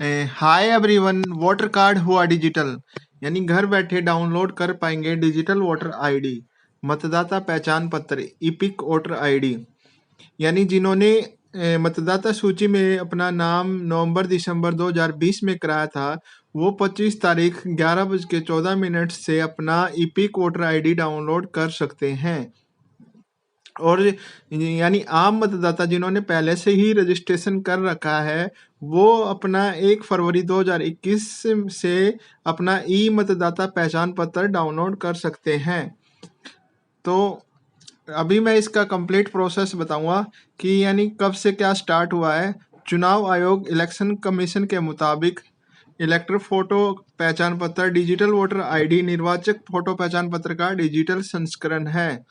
Hi everyone, voter card हुआ digital. यानी घर बैठे डाउनलोड कर पाएंगे डिजिटल वोटर आईडी, मतदाता पहचान पत्र, इपिक वोटर आईडी। यानी जिन्होंने मतदाता सूची में अपना नाम नवंबर दिसंबर 2020 में कराया था, वो 25 तारीख 11:14 से अपना इपिक वोटर आईडी डाउनलोड कर सकते हैं। और यानी आम मतदाता जिन्होंने पहले से ही रजिस्ट्रेशन कर रखा है, वो अपना 1 फरवरी 2021 से अपना ई मतदाता पहचान पत्र डाउनलोड कर सकते हैं। तो अभी मैं इसका कंप्लीट प्रोसेस बताऊंगा कि यानी कब से क्या स्टार्ट हुआ है। चुनाव आयोग इलेक्शन कमीशन के मुताबिक इलेक्टर फोटो पहचान पत्र डिजिटल वोटर आईडी निर्वाचक फोटो पहचान पत्र का डिजिटल संस्करण है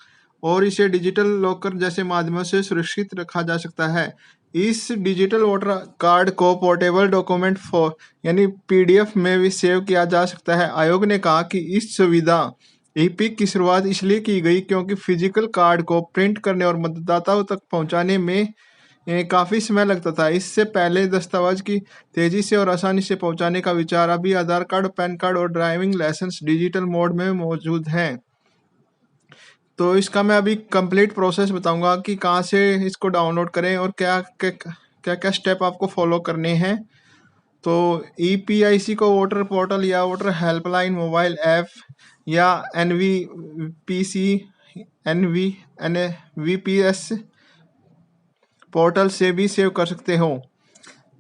और इसे डिजिटल लॉकर जैसे माध्यमों से सुरक्षित रखा जा सकता है। इस डिजिटल वोटर कार्ड को पोर्टेबल डॉक्यूमेंट फॉर यानी पीडीएफ में भी सेव किया जा सकता है। आयोग ने कहा कि इस सुविधा ईपिक की शुरुआत इसलिए की गई क्योंकि फिजिकल कार्ड को प्रिंट करने और मतदाताओं तक पहुंचाने में काफ़ी समय लगता था। इससे पहले दस्तावेज की तेज़ी से और आसानी से पहुंचाने का विचार अभी आधार कार्ड, पैन कार्ड और ड्राइविंग लाइसेंस डिजिटल मोड में मौजूद हैं। तो इसका मैं अभी कंप्लीट प्रोसेस बताऊंगा कि कहाँ से इसको डाउनलोड करें और क्या क्या क्या स्टेप आपको फॉलो करने हैं। तो ईपीआईसी को वोटर पोर्टल या वोटर हेल्पलाइन मोबाइल ऐप या एनवीपीसी एनवीपीएस पोर्टल से भी सेव कर सकते हो।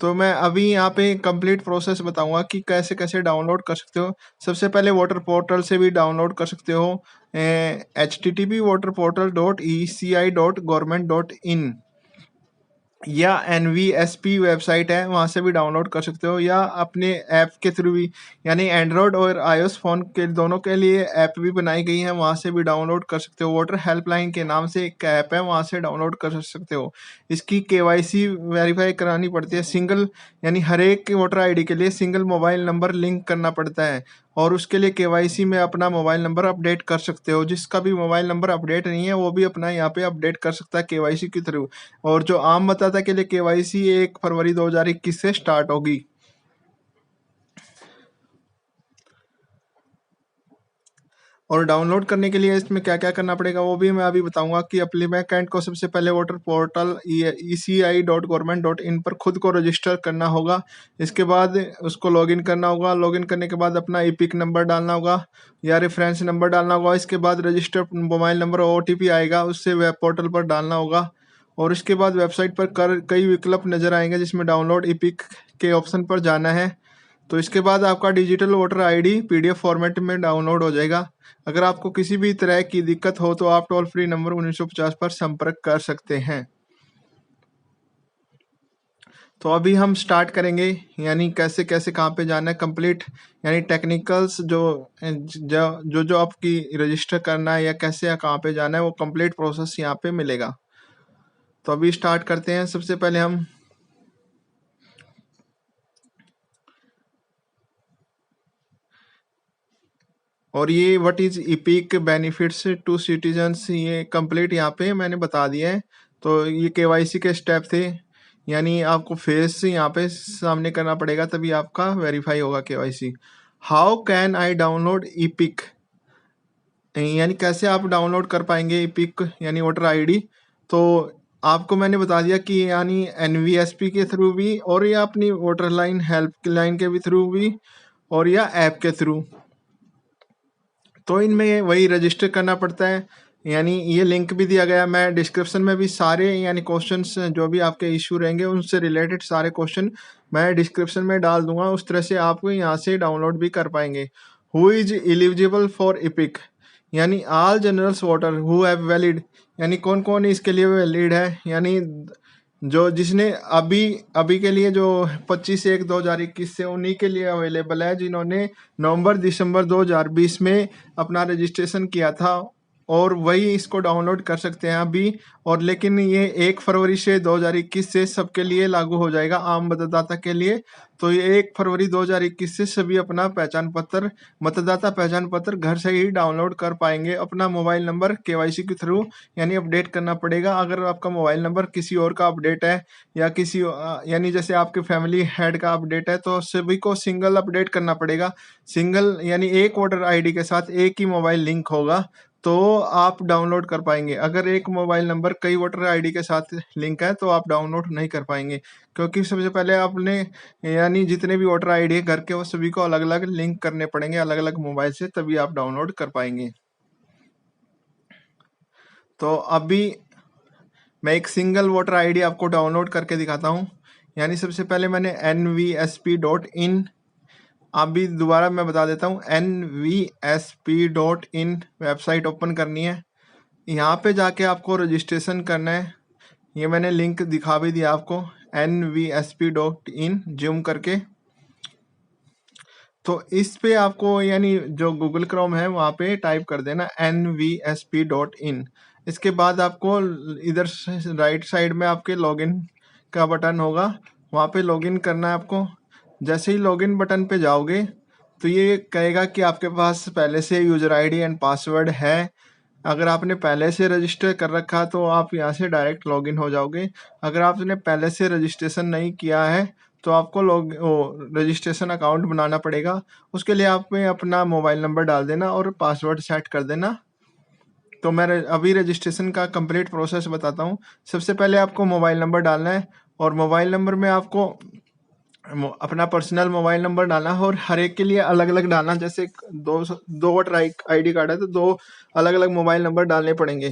तो मैं अभी यहाँ पे कंप्लीट प्रोसेस बताऊंगा कि कैसे कैसे डाउनलोड कर सकते हो। सबसे पहले वोटर पोर्टल से भी डाउनलोड कर सकते हो http://voterportal.eci.government.in या एनवीएसपी वेबसाइट है, वहाँ से भी डाउनलोड कर सकते हो, या अपने ऐप के थ्रू भी, यानी एंड्रॉयड और आईओएस फ़ोन के दोनों के लिए ऐप भी बनाई गई है, वहाँ से भी डाउनलोड कर सकते हो। वोटर हेल्पलाइन के नाम से एक ऐप है, वहाँ से डाउनलोड कर सकते हो। इसकी केवाईसी वेरीफाई करानी पड़ती है। सिंगल यानी हर एक वोटर आईडी के लिए सिंगल मोबाइल नंबर लिंक करना पड़ता है और उसके लिए केवाईसी में अपना मोबाइल नंबर अपडेट कर सकते हो। जिसका भी मोबाइल नंबर अपडेट नहीं है वो भी अपना यहाँ पे अपडेट कर सकता है केवाईसी के थ्रू। और जो आम मतदाता के लिए केवाईसी 1 फरवरी 2021 से स्टार्ट होगी। और डाउनलोड करने के लिए इसमें क्या क्या करना पड़ेगा वो भी मैं अभी बताऊंगा कि एप्लीकेंट को सबसे पहले वोटर पोर्टल eci.government.in पर खुद को रजिस्टर करना होगा। इसके बाद उसको लॉगिन करना होगा। लॉगिन करने के बाद अपना ईपिक नंबर डालना होगा या रेफरेंस नंबर डालना होगा। इसके बाद रजिस्टर्ड मोबाइल नंबर ओटीपी आएगा, उससे वेब पोर्टल पर डालना होगा। और इसके बाद वेबसाइट पर कई विकल्प नजर आएंगे जिसमें डाउनलोड ईपिक के ऑप्शन पर जाना है। तो इसके बाद आपका digital voter ID PDF format में डाउनलोड हो जाएगा। अगर आपको किसी भी तरह की दिक्कत हो तो आप टोल फ्री नंबर 1950 पर संपर्क कर सकते हैं। तो अभी हम स्टार्ट करेंगे, यानी कैसे कैसे कहाँ पे जाना है कंप्लीट, यानी टेक्निकल्स जो आपकी रजिस्टर करना है या कैसे कहाँ पे जाना है वो कंप्लीट प्रोसेस यहाँ पे मिलेगा। तो अभी स्टार्ट करते हैं। सबसे पहले हम और ये what is EPIC benefits to citizens, ये कंप्लीट यहाँ पे मैंने बता दिया है। तो ये केवाईसी के स्टेप थे, यानी आपको फेस यहाँ पे सामने करना पड़ेगा तभी आपका वेरीफाई होगा KYC. How can I download EPIC, यानी कैसे आप डाउनलोड कर पाएंगे इपिक यानी वोटर आईडी। तो आपको मैंने बता दिया कि यानी एनवीएसपी के थ्रू भी, और या अपनी वोटर लाइन हेल्प लाइन के भी थ्रू भी, और या ऐप के थ्रू। तो इनमें वही रजिस्टर करना पड़ता है। यानी ये लिंक भी दिया गया, मैं डिस्क्रिप्शन में भी सारे यानी क्वेश्चंस जो भी आपके इशू रहेंगे उनसे रिलेटेड सारे क्वेश्चन मैं डिस्क्रिप्शन में डाल दूंगा। उस तरह से आप यहाँ से डाउनलोड भी कर पाएंगे। Who is eligible for EPIC, यानी all generals voter who have valid, यानी कौन कौन इसके लिए वैलिड है, यानी जो जिसने अभी के लिए जो 25/1/2021 से उन्हीं के लिए अवेलेबल है जिन्होंने नवंबर दिसंबर 2020 में अपना रजिस्ट्रेशन किया था। और वही इसको डाउनलोड कर सकते हैं अभी। और लेकिन ये 1 फरवरी से 2021 से सबके लिए लागू हो जाएगा, आम मतदाता के लिए। तो ये 1 फरवरी 2021 से सभी अपना पहचान पत्र, मतदाता पहचान पत्र घर से ही डाउनलोड कर पाएंगे। अपना मोबाइल नंबर केवाईसी के थ्रू यानी अपडेट करना पड़ेगा। अगर आपका मोबाइल नंबर किसी और का अपडेट है या किसी यानी जैसे आपके फैमिली हेड का अपडेट है, तो सभी को सिंगल अपडेट करना पड़ेगा। सिंगल यानी एक वोटर आईडी के साथ एक ही मोबाइल लिंक होगा तो आप डाउनलोड कर पाएंगे। अगर एक मोबाइल नंबर कई वोटर आईडी के साथ लिंक है तो आप डाउनलोड नहीं कर पाएंगे, क्योंकि सबसे पहले आपने यानी जितने भी वोटर आईडी है घर के, वो सभी को अलग अलग लिंक करने पड़ेंगे अलग अलग मोबाइल से, तभी आप डाउनलोड कर पाएंगे। तो अभी मैं एक सिंगल वोटर आईडी आपको डाउनलोड करके दिखाता हूँ। यानी सबसे पहले मैंने nvsp.in, अभी दोबारा मैं बता देता हूँ, nvsp.in वेबसाइट ओपन करनी है। यहाँ पे जाके आपको रजिस्ट्रेशन करना है। ये मैंने लिंक दिखा भी दिया आपको, nvsp.in जूम करके। तो इस पे आपको यानी जो गूगल क्रोम है वहाँ पे टाइप कर देना nvsp.in। इसके बाद आपको इधर राइट साइड में आपके लॉगिन का बटन होगा, वहाँ पे लॉगिन करना है आपको। जैसे ही लॉगिन बटन पे जाओगे तो ये कहेगा कि आपके पास पहले से यूजर आईडी एंड पासवर्ड है। अगर आपने पहले से रजिस्टर कर रखा तो आप यहाँ से डायरेक्ट लॉगिन हो जाओगे। अगर आपने पहले से रजिस्ट्रेशन नहीं किया है तो आपको रजिस्ट्रेशन अकाउंट बनाना पड़ेगा। उसके लिए आप में अपना मोबाइल नंबर डाल देना और पासवर्ड सेट कर देना। तो मैं अभी रजिस्ट्रेशन का कंप्लीट प्रोसेस बताता हूँ। सबसे पहले आपको मोबाइल नंबर डालना है और मोबाइल नंबर में आपको अपना पर्सनल मोबाइल नंबर डालना है और हर एक के लिए अलग अलग डालना। जैसे दो वोटर आईडी कार्ड है तो 2 अलग अलग मोबाइल नंबर डालने पड़ेंगे।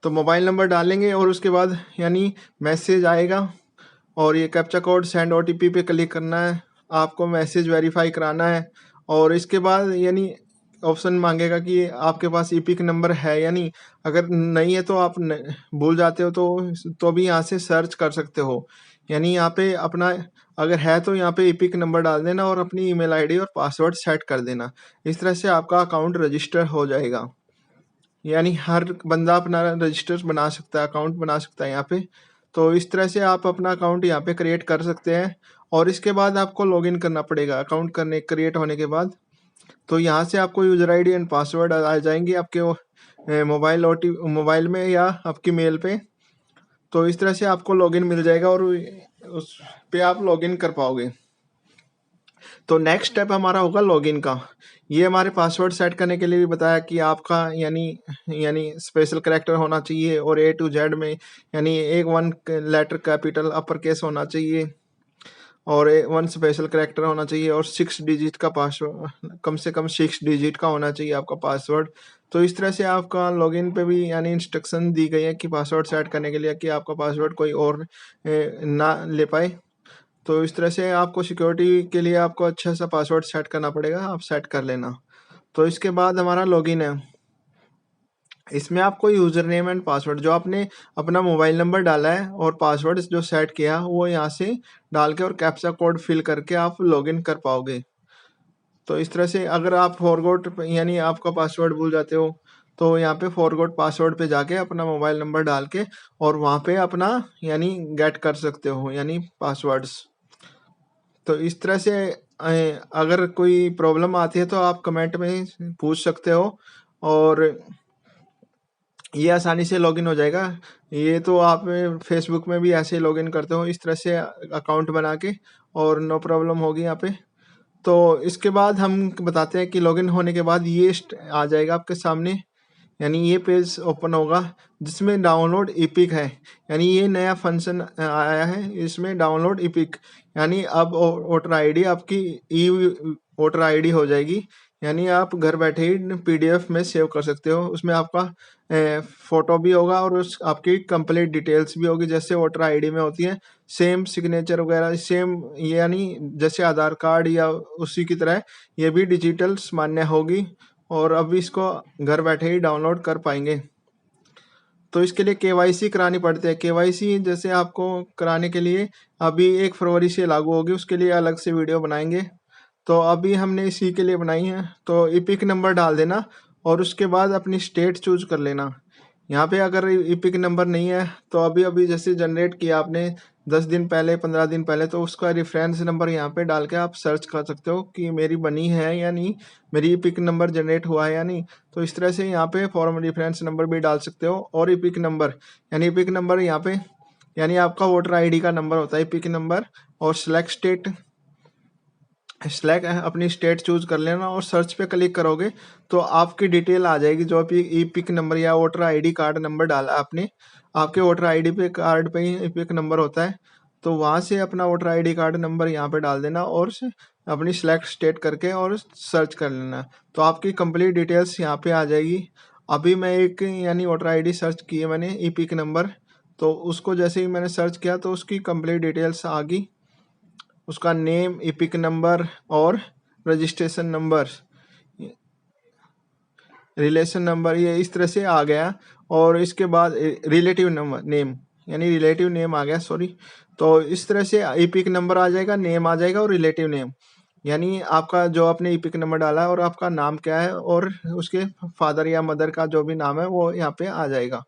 तो मोबाइल नंबर डालेंगे और उसके बाद यानी मैसेज आएगा और ये कैप्चा कोड सेंड ओटीपी पे क्लिक करना है, आपको मैसेज वेरीफाई कराना है। और इसके बाद यानी ऑप्शन मांगेगा कि आपके पास ईपिक नंबर है या नहीं। अगर नहीं है तो आप भूल जाते हो तो भी यहाँ से सर्च कर सकते हो। यानी यहाँ पे अपना अगर है तो यहाँ पे ईपिक नंबर डाल देना और अपनी ईमेल आईडी और पासवर्ड सेट कर देना। इस तरह से आपका अकाउंट रजिस्टर हो जाएगा। यानी हर बंदा अपना रजिस्टर बना सकता है, अकाउंट बना सकता है यहाँ पे। तो इस तरह से आप अपना अकाउंट यहाँ पे क्रिएट कर सकते हैं और इसके बाद आपको लॉगिन करना पड़ेगा। अकाउंट क्रिएट होने के बाद तो यहाँ से आपको यूजर आईडी एंड पासवर्ड आ जाएंगे आपके मोबाइल में या आपकी मेल पे। तो इस तरह से आपको लॉगिन मिल जाएगा और उस पे आप लॉगिन कर पाओगे। तो नेक्स्ट स्टेप हमारा होगा लॉगिन का। ये हमारे पासवर्ड सेट करने के लिए भी बताया कि आपका यानी स्पेशल कैरेक्टर होना चाहिए और A to Z में यानी एक 1 लेटर कैपिटल अपर केस होना चाहिए और 1 स्पेशल कैरेक्टर होना चाहिए और 6 डिजिट का पासवर्ड, कम से कम 6 डिजिट का होना चाहिए आपका पासवर्ड। तो इस तरह से आपका लॉगिन पे भी यानी इंस्ट्रक्शन दी गई है कि पासवर्ड सेट करने के लिए कि आपका पासवर्ड कोई और ना ले पाए। तो इस तरह से आपको सिक्योरिटी के लिए आपको अच्छा सा पासवर्ड सेट करना पड़ेगा, आप सेट कर लेना। तो इसके बाद हमारा लॉगिन है। इसमें आपको यूजर नेम एंड पासवर्ड जो आपने अपना मोबाइल नंबर डाला है और पासवर्ड जो सेट किया वो यहाँ से डाल के और कैप्चा कोड फिल करके आप लॉगिन कर पाओगे। तो इस तरह से अगर आप फॉरगॉट यानी आपका पासवर्ड भूल जाते हो तो यहाँ पे फॉरगॉट पासवर्ड पे जाके अपना मोबाइल नंबर डाल के और वहाँ पे अपना यानी गेट कर सकते हो यानी पासवर्ड्स। तो इस तरह से अगर कोई प्रॉब्लम आती है तो आप कमेंट में पूछ सकते हो और ये आसानी से लॉगिन हो जाएगा। ये तो आप फेसबुक में भी ऐसे लॉगिन करते हो इस तरह से अकाउंट बना के और नो प्रॉब्लम होगी यहाँ पे। तो इसके बाद हम बताते हैं कि लॉगिन होने के बाद ये आ जाएगा आपके सामने, यानी ये पेज ओपन होगा जिसमें डाउनलोड ईपिक है। यानी ये नया फंक्शन आया है, इसमें डाउनलोड ईपिक यानी अब वोटर आईडी आपकी ई वोटर आईडी हो जाएगी। यानी आप घर बैठे ही पीडीएफ में सेव कर सकते हो। उसमें आपका फोटो भी होगा और उस आपकी कंप्लीट डिटेल्स भी होगी जैसे वोटर आईडी में होती है। सेम सिग्नेचर वगैरह सेम, यानी जैसे आधार कार्ड या उसी की तरह ये भी डिजिटल मान्य होगी और अब इसको घर बैठे ही डाउनलोड कर पाएंगे। तो इसके लिए केवाईसी करानी पड़ती है। केवाईसी जैसे आपको कराने के लिए अभी 1 फरवरी से लागू होगी, उसके लिए अलग से वीडियो बनाएंगे। तो अभी हमने इसी के लिए बनाई है। तो ईपिक नंबर डाल देना और उसके बाद अपनी स्टेट चूज कर लेना। यहाँ पे अगर ईपिक नंबर नहीं है तो अभी अभी जैसे जनरेट किया आपने 10 दिन पहले 15 दिन पहले, तो उसका रेफरेंस नंबर यहाँ पे डाल के आप सर्च कर सकते हो कि मेरी बनी है या नहीं, मेरी ईपिक नंबर जनरेट हुआ है या नहीं। तो इस तरह से यहाँ पे फॉर्म रेफरेंस नंबर भी डाल सकते हो। और ईपिक नंबर यानी ईपिक नंबर यहाँ पे यानी आपका वोटर आईडी का नंबर होता है ईपिक नंबर। और सिलेक्ट अपनी स्टेट चूज कर लेना और सर्च पे क्लिक करोगे तो आपकी डिटेल आ जाएगी, जो भी ई पिक नंबर या वोटर आईडी कार्ड नंबर डाला आपने। आपके वोटर आईडी पे कार्ड पे ही ई पिक नंबर होता है, तो वहां से अपना वोटर आईडी कार्ड नंबर यहाँ पे डाल देना और अपनी सिलेक्ट स्टेट करके और सर्च कर लेना। तो आपकी कंप्लीट डिटेल्स यहाँ पे आ जाएगी। अभी मैं एक यानी वोटर आईडी सर्च की है मैंने ई पिक नंबर, तो उसको जैसे ही मैंने सर्च किया तो उसकी कंप्लीट डिटेल्स आ गई, उसका नेम, ईपिक नंबर और रजिस्ट्रेशन नंबर, रिलेशन नंबर, ये इस तरह से आ गया। और इसके बाद रिलेटिव नंबर नेम यानी रिलेटिव नेम आ गया, सॉरी। तो इस तरह से ईपिक नंबर आ जाएगा, नेम आ जाएगा और रिलेटिव नेम यानी आपका जो आपने ईपिक नंबर डाला है और आपका नाम क्या है और उसके फादर या मदर का जो भी नाम है वो यहाँ पे आ जाएगा।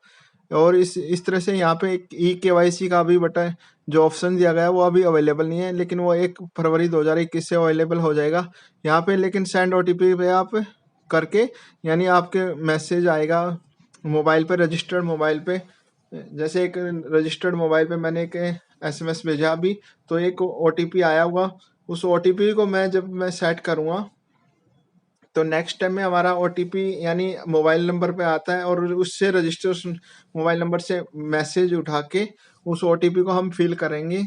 और इस तरह से यहाँ पे ई केवाईसी का भी बटन जो ऑप्शन दिया गया है वो अभी अवेलेबल नहीं है, लेकिन वो 1 फरवरी 2021 से अवेलेबल हो जाएगा यहाँ पे। लेकिन सेंड ओटीपी पे आप करके यानी आपके मैसेज आएगा मोबाइल पे, रजिस्टर्ड मोबाइल पे। जैसे एक रजिस्टर्ड मोबाइल पे मैंने एक एसएमएस भेजा अभी, तो एक ओटीपी आया हुआ, उस ओटीपी को जब मैं सेट करूँगा तो नेक्स्ट टाइम में हमारा ओटीपी यानी मोबाइल नंबर पे आता है और उससे रजिस्टर मोबाइल नंबर से मैसेज उठा के उस ओटीपी को हम फिल करेंगे।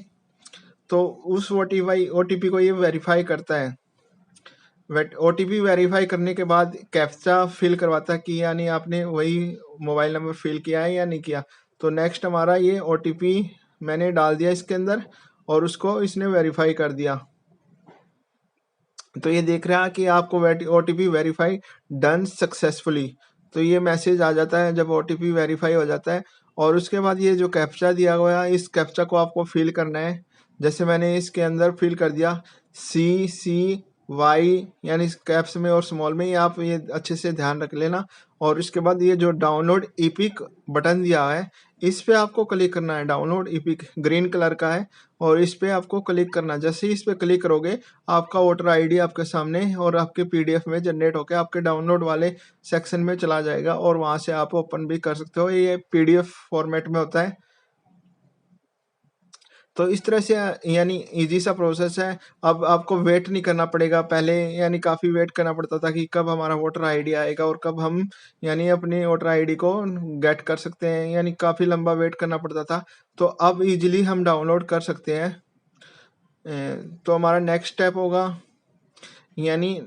तो उस ओटीपी को ये वेरीफाई करता है। ओटीपी वेरीफाई करने के बाद कैप्चा फिल करवाता है कि यानी आपने वही मोबाइल नंबर फिल किया है या नहीं किया। तो नेक्स्ट हमारा ये ओटीपी मैंने डाल दिया इसके अंदर और उसको इसने वेरीफाई कर दिया। तो ये देख रहा है कि आपको ओटीपी वेरीफाई डन सक्सेसफुली। तो ये मैसेज आ जाता है जब ओटीपी वेरीफाई हो जाता है। और उसके बाद ये जो कैप्चा दिया गया है इस कैप्चा को आपको फिल करना है। जैसे मैंने इसके अंदर फिल कर दिया CCY यानी कैप्स में और स्मॉल में, ही आप ये अच्छे से ध्यान रख लेना। और इसके बाद ये जो डाउनलोड ईपिक बटन दिया है इस पे आपको क्लिक करना है। डाउनलोड ईपिक ग्रीन कलर का है और इस पे आपको क्लिक करना। जैसे ही इस पे क्लिक करोगे आपका वोटर आईडी आपके सामने और आपके पीडीएफ में जनरेट होकर आपके डाउनलोड वाले सेक्शन में चला जाएगा और वहां से आप ओपन भी कर सकते हो। ये पीडीएफ फॉर्मेट में होता है। तो इस तरह से यानी इजी सा प्रोसेस है। अब आपको वेट नहीं करना पड़ेगा। पहले यानी काफ़ी वेट करना पड़ता था कि कब हमारा वोटर आईडी आएगा और कब हम यानी अपनी वोटर आईडी को गेट कर सकते हैं, यानी काफ़ी लंबा वेट करना पड़ता था। तो अब इजीली हम डाउनलोड कर सकते हैं। तो हमारा नेक्स्ट स्टेप होगा यानी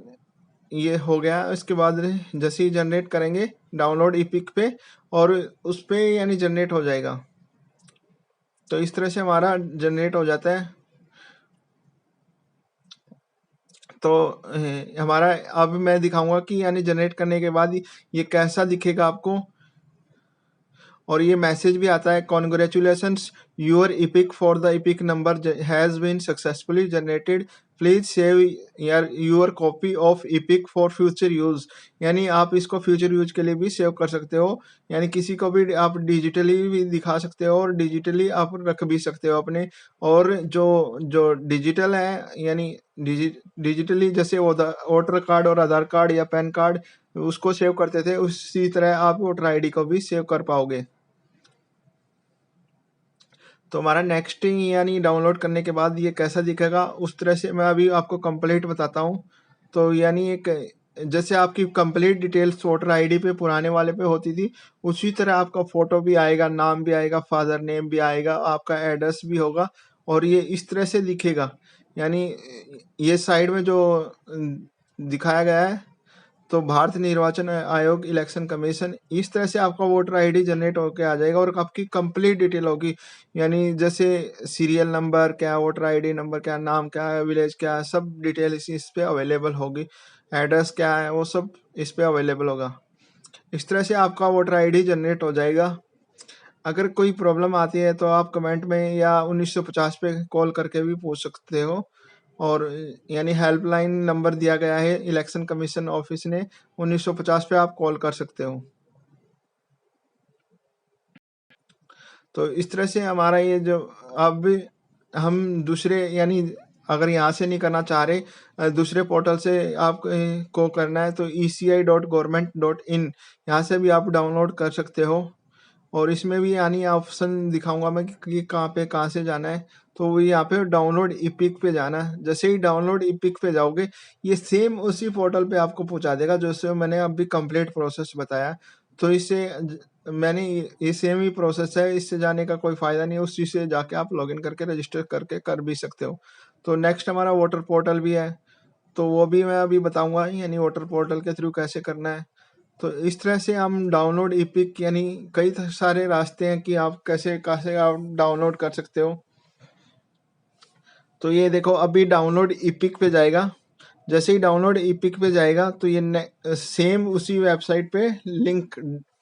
ये हो गया। इसके बाद जैसे ही जनरेट करेंगे डाउनलोड ईपिक पे और उस पे यानी जनरेट हो जाएगा। तो इस तरह से हमारा जनरेट हो जाता है। तो हमारा अब मैं दिखाऊंगा कि यानी जनरेट करने के बाद ये कैसा दिखेगा आपको। और ये मैसेज भी आता है, congratulations your EPIC for the EPIC number has been successfully generated, please save your copy of EPIC for future use. यानी आप इसको फ्यूचर यूज के लिए भी सेव कर सकते हो, यानी किसी को भी आप डिजिटली भी दिखा सकते हो और डिजिटली आप रख भी सकते हो अपने। और जो जो डिजिटल है यानी डिजिटली जैसे वोटर कार्ड और आधार कार्ड या पैन कार्ड उसको सेव करते थे उसी तरह आप वोटर आईडी को भी सेव कर पाओगे। तो हमारा नेक्स्ट यानी डाउनलोड करने के बाद ये कैसा दिखेगा उस तरह से मैं अभी आपको कंप्लीट बताता हूँ। तो यानी एक जैसे आपकी कंप्लीट डिटेल्स वोटर आईडी पे पुराने वाले पे होती थी उसी तरह आपका फोटो भी आएगा, नाम भी आएगा, फादर नेम भी आएगा, आपका एड्रेस भी होगा और ये इस तरह से दिखेगा। यानी ये साइड में जो दिखाया गया है तो भारत निर्वाचन आयोग इलेक्शन कमीशन, इस तरह से आपका वोटर आईडी जनरेट होकर आ जाएगा और आपकी कंप्लीट डिटेल होगी। यानी जैसे सीरियल नंबर क्या, वोटर आईडी नंबर क्या, नाम क्या है, विलेज क्या है, सब डिटेल इस पे अवेलेबल होगी। एड्रेस क्या है वो सब इस पे अवेलेबल होगा। इस तरह से आपका वोटर आईडी जनरेट हो जाएगा। अगर कोई प्रॉब्लम आती है तो आप कमेंट में या 1950 पे कॉल करके भी पूछ सकते हो। और यानी हेल्पलाइन नंबर दिया गया है इलेक्शन कमीशन ऑफिस ने 1950 पे आप कॉल कर सकते हो। तो इस तरह से हमारा ये जो अब हम दूसरे यानी अगर यहाँ से नहीं करना चाह रहे दूसरे पोर्टल से आप को करना है तो eci.government.in यहाँ से भी आप डाउनलोड कर सकते हो। और इसमें भी यानी ऑप्शन दिखाऊंगा मैं कि कहाँ से जाना है। तो वो यहाँ पे डाउनलोड इपिक पे जाना है। जैसे ही डाउनलोड इपिक पे जाओगे ये सेम उसी पोर्टल पे आपको पहुंचा देगा जैसे मैंने अभी कंप्लीट प्रोसेस बताया। तो इससे मैंने ये सेम ही प्रोसेस है, इससे जाने का कोई फायदा नहीं है, उसी से जाके आप लॉगिन करके रजिस्टर करके कर भी सकते हो। तो नेक्स्ट हमारा वोटर पोर्टल भी है, तो वो भी मैं अभी बताऊंगा यानी वोटर पोर्टल के थ्रू कैसे करना है। तो इस तरह से हम डाउनलोड इपिक यानी कई सारे रास्ते हैं कि आप कैसे कैसे आप डाउनलोड कर सकते हो। तो ये देखो अभी डाउनलोड इपिक पे जाएगा। जैसे ही डाउनलोड इपिक पे जाएगा तो ये सेम उसी वेबसाइट पे लिंक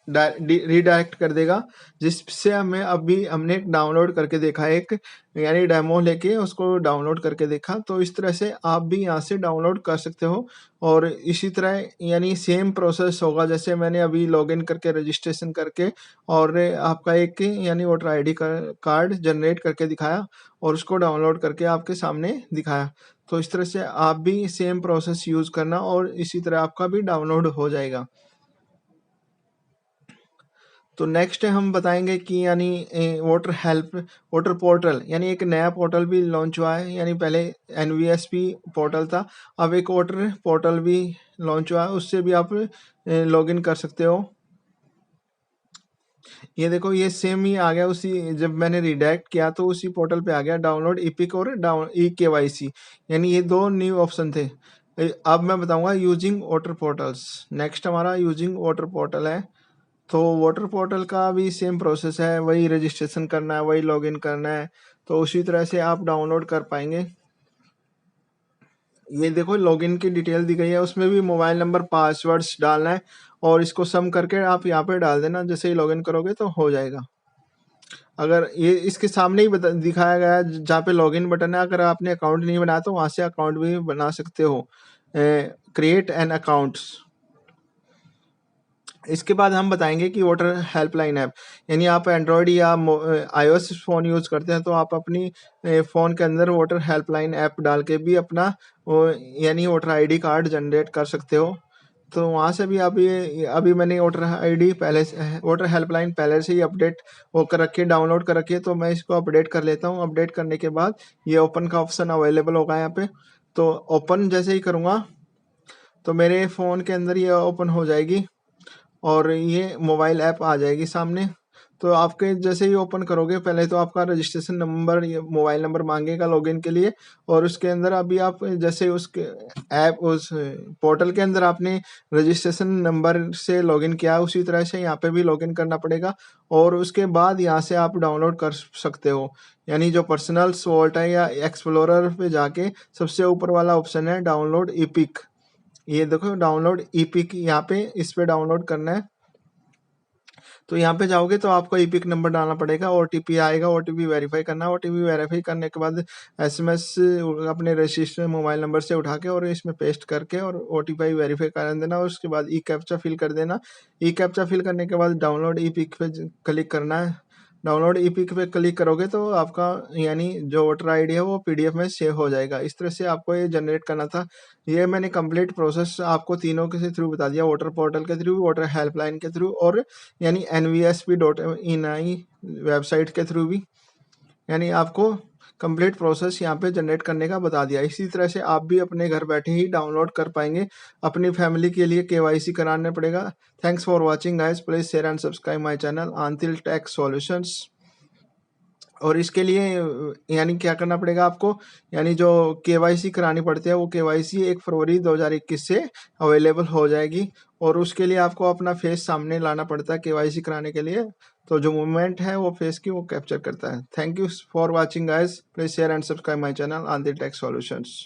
रीडायरेक्ट कर देगा जिससे हमें अभी हमने डाउनलोड करके देखा है एक यानी डेमो लेके उसको डाउनलोड करके देखा। तो इस तरह से आप भी यहाँ से डाउनलोड कर सकते हो। और इसी तरह यानी सेम प्रोसेस होगा जैसे मैंने अभी लॉगिन करके रजिस्ट्रेशन करके और आपका एक यानी वोटर आईडी कार्ड जनरेट करके दिखाया और उसको डाउनलोड करके आपके सामने दिखाया। तो इस तरह से आप भी सेम प्रोसेस यूज करना और इसी तरह आपका भी डाउनलोड हो जाएगा। तो नेक्स्ट हम बताएंगे कि यानी वोटर पोर्टल यानी एक नया पोर्टल भी लॉन्च हुआ है। यानी पहले NVSP पोर्टल था, अब एक वोटर पोर्टल भी लॉन्च हुआ है, उससे भी आप लॉगिन कर सकते हो। ये देखो ये सेम ही आ गया उसी जब मैंने रिडायरेक्ट किया तो उसी पोर्टल पे आ गया डाउनलोड इपिक और डाउन eKYC यानी ये दो न्यू ऑप्शन थे। अब मैं बताऊंगा यूजिंग वोटर पोर्टल्स। नेक्स्ट हमारा यूजिंग वोटर पोर्टल है। तो वाटर पोर्टल का भी सेम प्रोसेस है, वही रजिस्ट्रेशन करना है, वही लॉगिन करना है। तो उसी तरह से आप डाउनलोड कर पाएंगे। ये देखो लॉगिन की डिटेल दी गई है, उसमें भी मोबाइल नंबर पासवर्ड्स डालना है और इसको सम करके आप यहाँ पे डाल देना। जैसे ही लॉगिन करोगे तो हो जाएगा। अगर ये इसके सामने ही दिखाया गया है जहाँ पे लॉगिन बटन है, अगर आपने अकाउंट नहीं बनाया तो वहां से अकाउंट भी बना सकते हो, क्रिएट एन अकाउंट्स। इसके बाद हम बताएंगे कि वोटर हेल्पलाइन ऐप यानी आप एंड्रॉयड या iOS फ़ोन यूज़ करते हैं तो आप अपनी फ़ोन के अंदर वोटर हेल्पलाइन ऐप डाल के भी अपना यानी वोटर आईडी कार्ड जनरेट कर सकते हो। तो वहाँ से भी अभी मैंने वोटर आईडी पहले से वोटर हेल्पलाइन पहले से ही अपडेट वो कर रखी है, डाउनलोड कर रखी है। तो मैं इसको अपडेट कर लेता हूँ। अपडेट करने के बाद ये ओपन का ऑप्शन अवेलेबल होगा यहाँ पे। तो ओपन जैसे ही करूँगा तो मेरे फ़ोन के अंदर ये ओपन हो जाएगी और ये मोबाइल ऐप आ जाएगी सामने। तो आपके जैसे ही ओपन करोगे पहले तो आपका रजिस्ट्रेशन नंबर ये मोबाइल नंबर मांगेगा लॉगिन के लिए। और उसके अंदर अभी आप जैसे उसके ऐप उस पोर्टल के अंदर आपने रजिस्ट्रेशन नंबर से लॉगिन किया उसी तरह से यहाँ पे भी लॉगिन करना पड़ेगा। और उसके बाद यहाँ से आप डाउनलोड कर सकते हो। यानी जो पर्सनल्स वॉल्ट है या एक्सप्लोरर पे जाके सबसे ऊपर वाला ऑप्शन है डाउनलोड इपिक। ये देखो डाउनलोड इपिक, यहाँ पे इस पे डाउनलोड करना है। तो यहाँ पे जाओगे तो आपको इपिक नंबर डालना पड़ेगा, ओटीपी आएगा, ओटीपी वेरीफाई करना है। ओटीपी वेरीफाई करने के बाद एसएमएस अपने रजिस्टर्ड मोबाइल नंबर से उठा के और इसमें पेस्ट करके और ओटीपी वेरीफाई कर देना। और उसके बाद ई कैप्चा फिल कर देना। ई कैप्चा फिल करने के बाद डाउनलोड इपिक पे क्लिक करना है। डाउनलोड इपिक पे क्लिक करोगे तो आपका यानी जो वोटर आईडी है वो पीडीएफ में सेव हो जाएगा। इस तरह से आपको ये जनरेट करना था। ये मैंने कंप्लीट प्रोसेस आपको तीनों के थ्रू बता दिया, वोटर पोर्टल के थ्रू, वोटर हेल्पलाइन के थ्रू और यानी NVSP.in वेबसाइट के थ्रू भी यानी आपको कंप्लीट प्रोसेस यहाँ पे जनरेट करने का बता दिया। इसी तरह से आप भी अपने घर बैठे ही डाउनलोड कर पाएंगे। अपनी फैमिली के लिए KYC कराना पड़ेगा। Thanks for watching guys, please share and subscribe my channel Antil tech solutions. और इसके लिए यानी क्या करना पड़ेगा आपको, यानी जो KYC करानी पड़ती है वो KYC 1 फरवरी 2021 से अवेलेबल हो जाएगी। और उसके लिए आपको अपना फेस सामने लाना पड़ता है KYC कराने के लिए। तो जो मूवमेंट है वो फेस की वो कैप्चर करता है। Thank you for watching guys, please share and subscribe my channel Antil tech solutions.